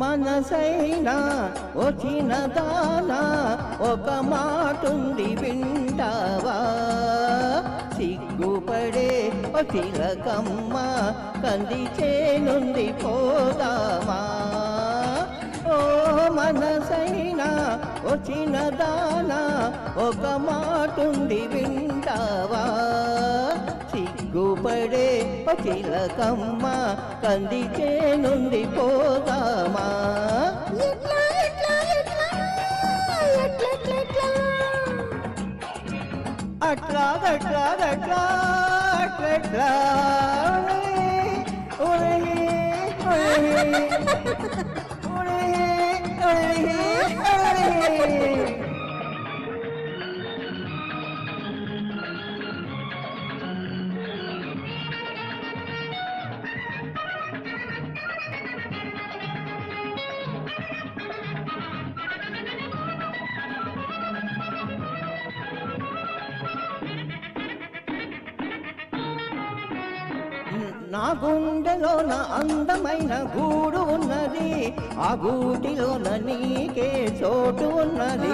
మనసైనా వచ్చిన దానా ఒక మాటుంది వింటావా సిగ్గుపడే చిలకమ్మ కంది చేనుంది పోదామా ఓ మనసైనా వచ్చిన దానా ఒక మాటుంది వింటావా సిగ్గుపడే చిలకమ్మ కంది చేనుంది పోదామా అట్లా అట్లా అట్లా అట్లా నా గుండెలోన అందమైన గూడు ఉన్నది ఆ గూటిలోన నీకే చోటు ఉన్నది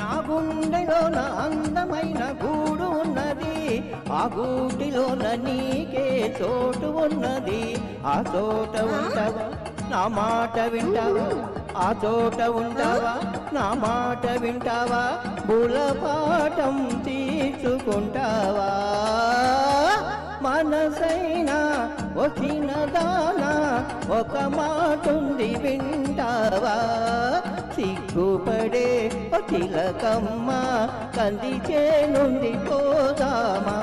నా గుండెలోన అందమైన గూడు ఉన్నది ఆ గూటిలోన నీకే చోటు ఉన్నది ఆ చోట ఉంటావా నా మాట వింటావా ఆ చోట ఉంటావా నా మాట వింటావా బులపాఠం తీర్చుకుంటావా మనసైనా వచ్చిన దానా ఒక మాటుంది వింటావా సిగ్గుపడే చిలకమ్మ కంది చేనుంది పోదామా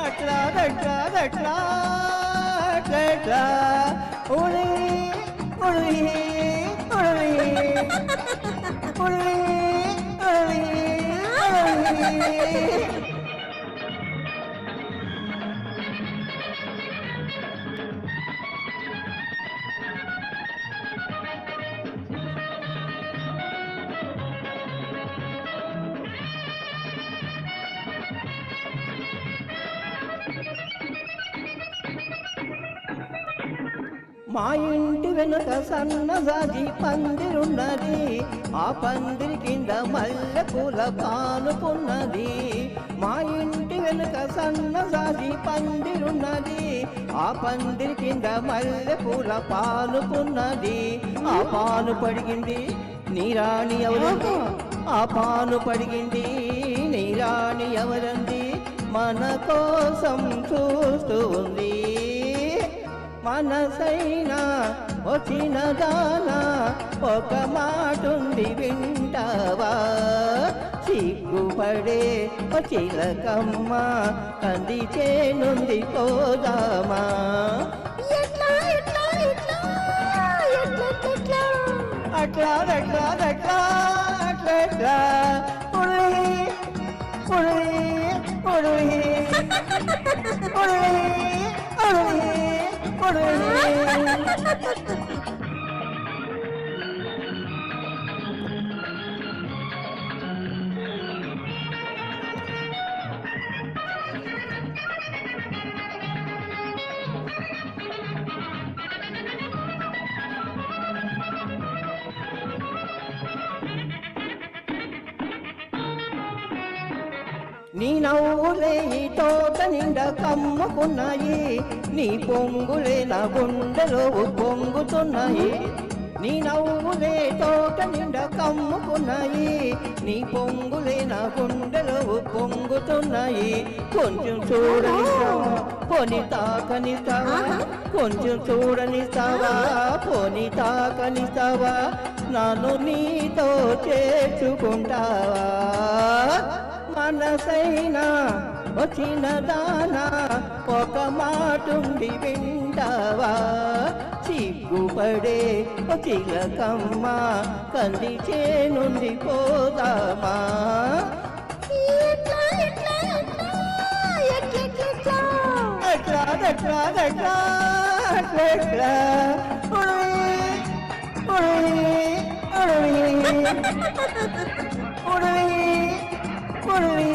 అట్లా అట్లా అట్లా అట్లా ఉడి ఉడి ఉడి ఉడి మా ఇంటి వెనుక సన్నజాజి పందిరున్నది ఆ పందిరి కింద మల్లె పూల పానుకున్నది మా ఇంటి వెనుక సన్నజాజి పందిరున్నది ఆ పందిరి కింద మల్లె పూల పానుకున్నది ఆ పాను పడిగింది నీరాణి ఎవరంది ఆ పాను పడిగింది నీరాణి ఎవరంది మన కోసం చూస్తూ ఉంది మనసైనా వచ్చిన దానా ఒక మాటుంది వింటావా సిగ్గుపడే చిలకమ్మ కంది చేనుంది పోదామా అట్లా అట్లా అట్లా అట్లా ఉడి ఉడి ఉడి ఉడి నీ నవ్వులే ఈ తోట నిండా కమ్ముకున్నాయి నీ పొంగులే నా గుండెలో పొంగుతున్నాయి నీ నవ్వులే తోట నిండా కమ్ముకున్నాయి నీ పొంగులే నా గుండెలో పొంగుతున్నాయి కొంచెం చూడనిస్తావా పోని తాకనిస్తావా కొంచెం చూడనిస్తావా పోని తాకనిస్తావా నన్ను నీతో చేర్చుకుంటావా మనసైనా వచ్చిన దానా ఒక మాటుంది వింటావా సిగ్గుపడే చిలకమ్మ కంది చేనుంది పోదామా అట్లా అట్లా అట్లా అట్లా ఉడి ఉడి ఉడి